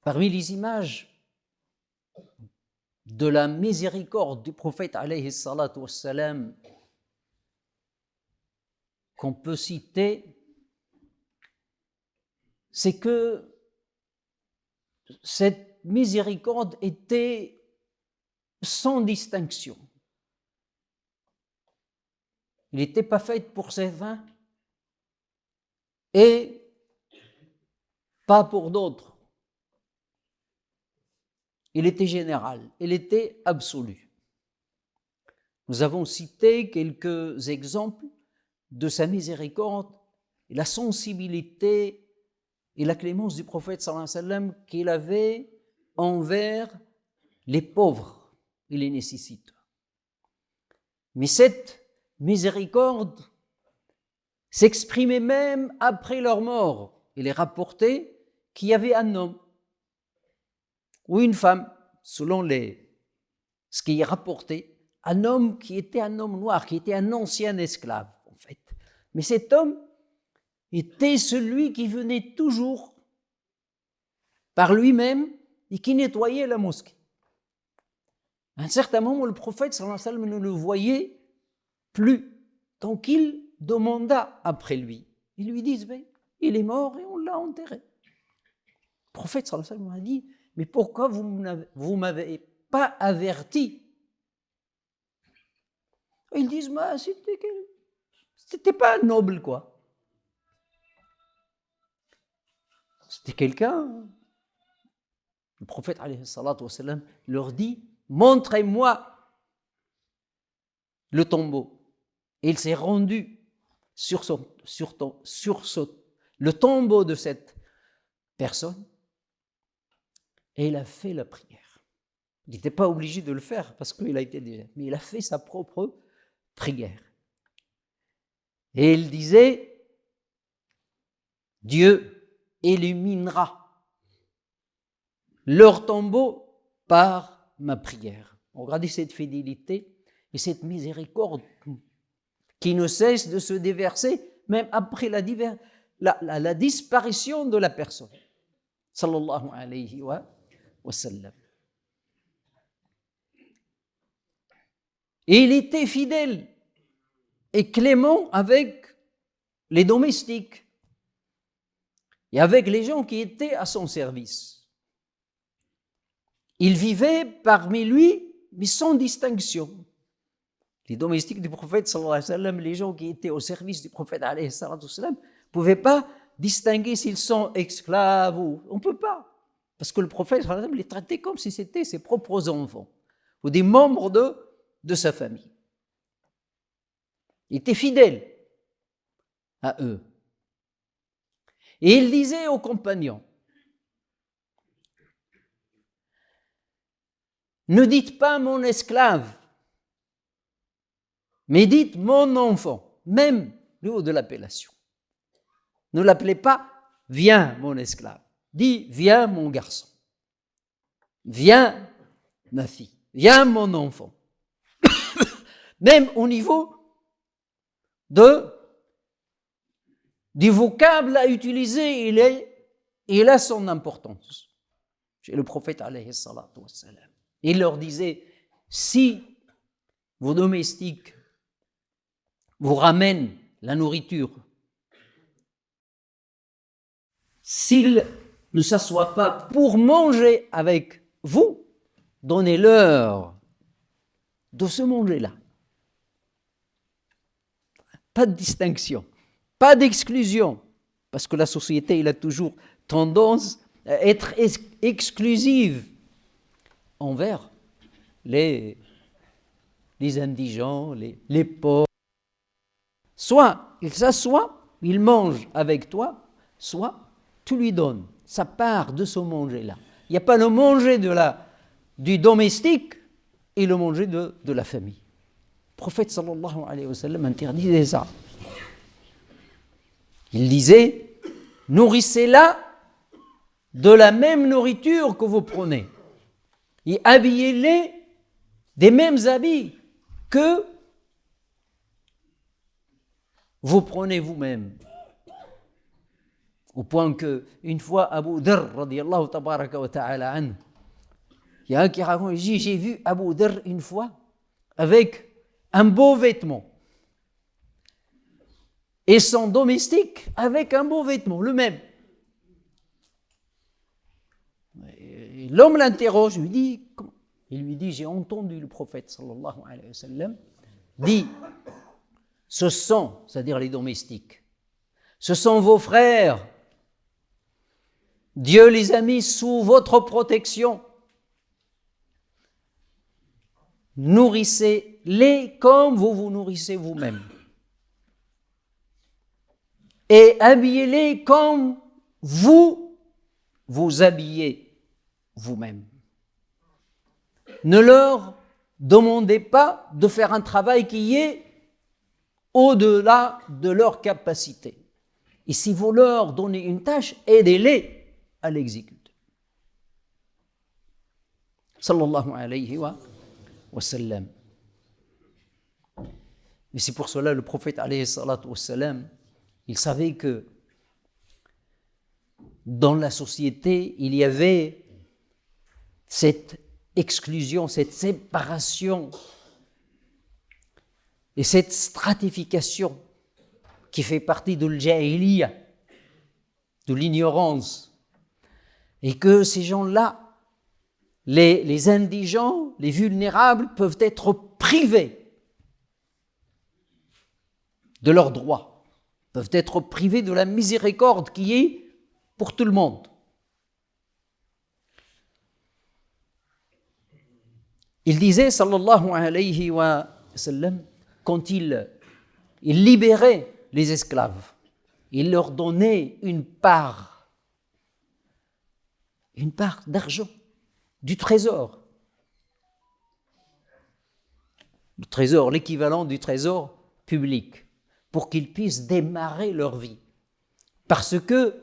Parmi les images de la miséricorde du prophète alayhi salatu wassalam qu'on peut citer, c'est que cette miséricorde était sans distinction. Il n'était pas fait pour certains et pas pour d'autres. Il était général, il était absolu. Nous avons cité quelques exemples de sa miséricorde, la sensibilité et la clémence du prophète sallallahu alayhi wa sallam qu'il avait envers les pauvres et les nécessiteux. Mais cette miséricorde s'exprimait même après leur mort. Il est rapporté qu'il y avait un homme ou une femme, selon ce qui est rapporté, un homme qui était un homme noir, qui était un ancien esclave, en fait. Mais cet homme était celui qui venait toujours par lui-même et qui nettoyait la mosquée. À un certain moment, le prophète sallallahu alayhi wa sallam ne le voyait plus, donc il demanda après lui. Ils lui disent, mais il est mort et on l'a enterré. Le prophète sallallahu alayhi wa sallam a dit, mais pourquoi vous ne m'avez pas averti? Ils disent, bah, c'était pas un noble, quoi. C'était quelqu'un. Le prophète alayhi salatu wa sallam leur dit, montrez-moi le tombeau. Et il s'est rendu sur le tombeau de cette personne et il a fait la prière. Il n'était pas obligé de le faire parce qu'il a été déjà, mais il a fait sa propre prière. Et il disait, Dieu illuminera leur tombeau par ma prière. Regardez cette fidélité et cette miséricorde qui ne cesse de se déverser même après la disparition de la personne. Sallallahu alayhi wa sallam. Et il était fidèle et clément avec les domestiques et avec les gens qui étaient à son service. Il vivait parmi lui, mais sans distinction. Les domestiques du prophète, sallallahu alayhi wa sallam, les gens qui étaient au service du prophète, alayhi wa sallam, ne pouvaient pas distinguer s'ils sont esclaves ou... On ne peut pas. Parce que le prophète, sallallahu alayhi wa sallam, les traitait comme si c'était ses propres enfants ou des membres de sa famille. Il était fidèle à eux. Et il disait aux compagnons, ne dites pas mon esclave, mais dites mon enfant, même le haut de l'appellation. Ne l'appelez pas viens mon esclave, dis viens mon garçon, viens ma fille, viens mon enfant. Même au niveau du vocable à utiliser, il a son importance. Chez le prophète alayhi salatu wassalam. Il leur disait, si vos domestiques vous ramènent la nourriture, s'ils ne s'assoient pas pour manger avec vous, donnez-leur de ce manger-là. Pas de distinction, pas d'exclusion, parce que la société elle a toujours tendance à être exclusive envers les indigents, les pauvres. Soit il s'assoit, il mange avec toi, soit tu lui donnes sa part de ce manger-là. Il n'y a pas le manger du domestique et le manger de la famille. Le prophète sallallahu alayhi wa sallam interdisait ça. Il disait, nourrissez-la de la même nourriture que vous prenez et habillez-les des mêmes habits que vous prenez vous-même. Au point qu'une fois, Abu Dharr, radiyallahu tabaraka wa ta'ala anhu, il y a un qui raconte, il dit, j'ai vu Abu Dharr une fois avec un beau vêtement. Et son domestique avec un beau vêtement, le même. Et l'homme l'interroge, lui dit, comment? Il lui dit, j'ai entendu le prophète sallallahu alayhi wa sallam dit, ce sont, c'est-à-dire les domestiques, ce sont vos frères. Dieu les a mis sous votre protection. Nourrissez-les comme vous vous nourrissez vous-même. Et habillez-les comme vous vous habillez vous-même. Ne leur demandez pas de faire un travail qui est au-delà de leur capacité. Et si vous leur donnez une tâche, aidez-les à l'exécuter. Sallallahu alayhi wa sallam. Et c'est pour cela le prophète alayhi salatu wa sallam, il savait que dans la société, il y avait cette exclusion, cette séparation et cette stratification qui fait partie de l'jahiliya, de l'ignorance, et que ces gens-là, les indigents, les vulnérables, peuvent être privés de leurs droits, peuvent être privés de la miséricorde qui est pour tout le monde. Il disait, sallallahu alayhi wa sallam, quand il libérait les esclaves, il leur donnait une part d'argent, du trésor. Le trésor, l'équivalent du trésor public, pour qu'ils puissent démarrer leur vie. Parce que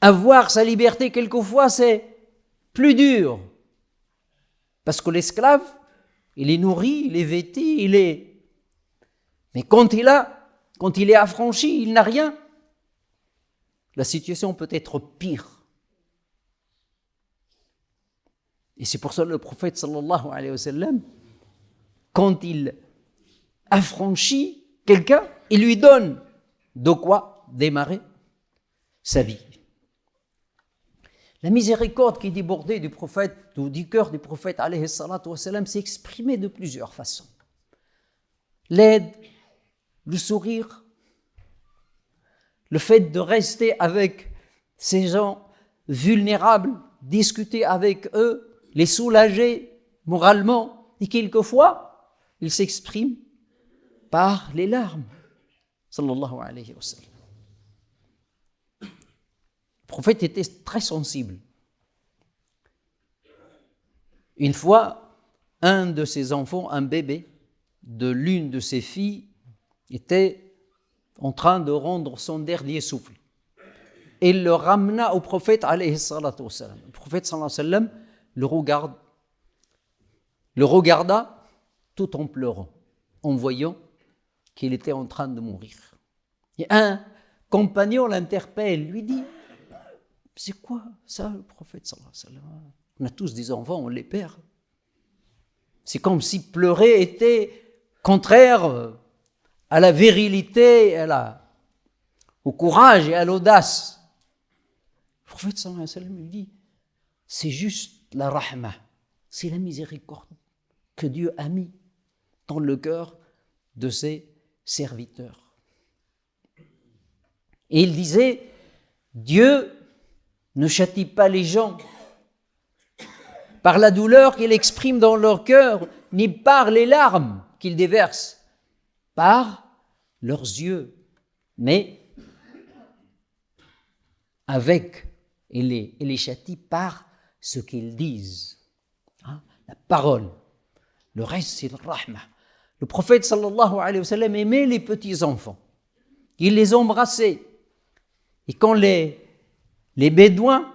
avoir sa liberté, quelquefois, c'est plus dur. Parce que l'esclave, il est nourri, il est vêtu, mais quand il est affranchi, il n'a rien. La situation peut être pire. Et c'est pour ça que le prophète sallallahu alayhi wa sallam, quand il affranchit quelqu'un, il lui donne de quoi démarrer sa vie. La miséricorde qui débordait du prophète, ou du cœur du prophète alayhi salatu wa sallam, s'est exprimée de plusieurs façons. L'aide, le sourire, le fait de rester avec ces gens vulnérables, discuter avec eux, les soulager moralement, et quelquefois, il s'exprime par les larmes. Sallallahu alayhi wa sallam. Le prophète était très sensible. Une fois, un de ses enfants, un bébé de l'une de ses filles, était en train de rendre son dernier souffle. Et il le ramena au prophète alayhi salatu wa sallam. Le prophète sallallahu alayhi wa sallam le regarda tout en pleurant, en voyant qu'il était en train de mourir. Et un compagnon l'interpelle, lui dit, c'est quoi ça, le prophète sallallahu alayhi wa sallam? On a tous des enfants, on les perd. C'est comme si pleurer était contraire à la virilité, au courage et à l'audace. Le prophète sallallahu alayhi wa sallam lui dit, c'est juste la rahma, c'est la miséricorde que Dieu a mis dans le cœur de ses serviteurs. Et il disait, Dieu ne châtie pas les gens par la douleur qu'ils expriment dans leur cœur, ni par les larmes qu'ils déversent, par leurs yeux, mais avec, et les châtie par ce qu'ils disent. La parole. Le reste, c'est le rahma. Le prophète sallallahu alayhi wa sallam aimait les petits enfants. Il les embrassait. Et quand les Bédouins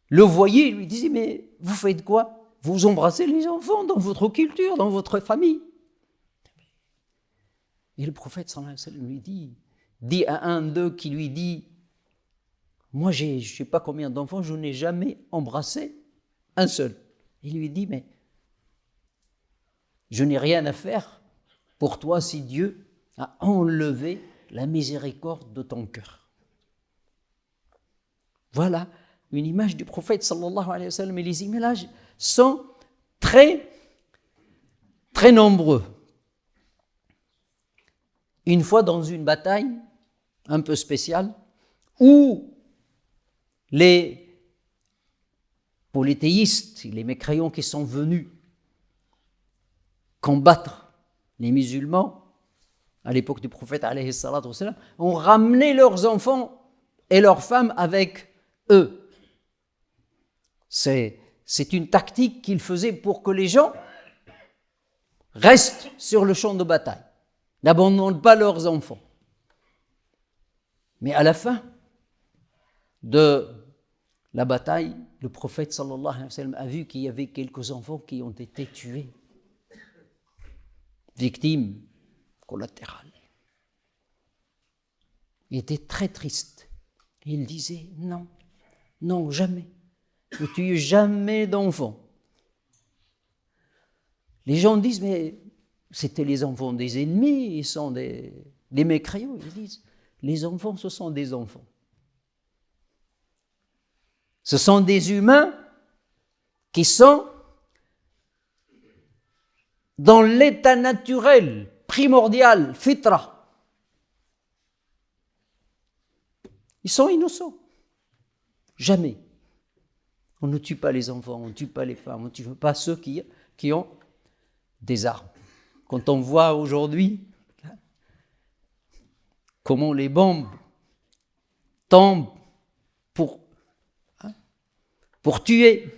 le voyaient, ils lui disaient, mais vous faites quoi? Vous embrassez les enfants dans votre culture, dans votre famille. Et le prophète sallallahu alayhi wa sallam lui dit, dit à un d'eux qui lui dit « Moi, je ne sais pas combien d'enfants, je n'ai jamais embrassé un seul. » Il lui dit « Mais je n'ai rien à faire pour toi si Dieu a enlevé la miséricorde de ton cœur. » Voilà une image du prophète sallallahu alayhi wa sallam, et les images sont très, très nombreux. Une fois dans une bataille un peu spéciale, où les polythéistes, les mécréants qui sont venus combattre les musulmans à l'époque du prophète alayhi salatu wa sallam, ont ramené leurs enfants et leurs femmes avec eux. C'est une tactique qu'ils faisaient pour que les gens restent sur le champ de bataille, n'abandonnent pas leurs enfants. Mais à la fin de la bataille, le prophète sallallahu alayhi wa sallam a vu qu'il y avait quelques enfants qui ont été tués, victimes collatérales. Il était très triste. Il disait non, non, jamais. Ne tuez jamais d'enfants. Les gens disent, mais c'était les enfants des ennemis, ils sont des mécréants. Ils disent, les enfants, ce sont des enfants. Ce sont des humains qui sont dans l'état naturel, primordial, fitra. Ils sont innocents. Jamais. On ne tue pas les enfants, on ne tue pas les femmes, on ne tue pas ceux qui ont des armes. Quand on voit aujourd'hui comment les bombes tombent pour tuer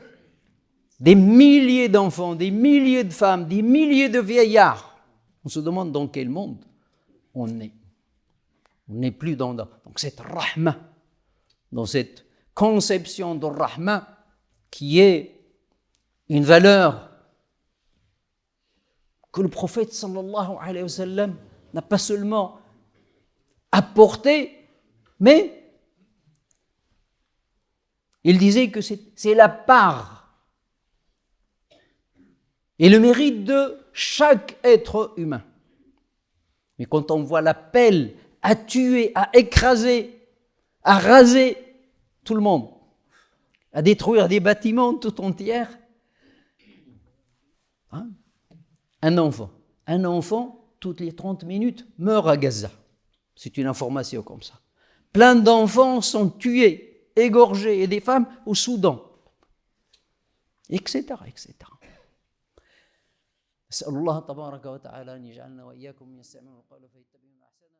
des milliers d'enfants, des milliers de femmes, des milliers de vieillards, on se demande dans quel monde on est. On n'est plus dans cette rahma, dans cette conception de rahma qui est une valeur que le prophète sallallahu alayhi wa sallam n'a pas seulement apportée, mais il disait que c'est la part et le mérite de chaque être humain. Mais quand on voit l'appel à tuer, à écraser, à raser tout le monde, à détruire des bâtiments tout entiers, un enfant, toutes les 30 minutes, meurt à Gaza. C'est une information comme ça. Plein d'enfants sont tués, égorgés, et des femmes au Soudan, etc., etc. أسأل الله تبارك وتعالى أن يجعلنا وإياكم من يستمعون القول فيتبعون أحسنه.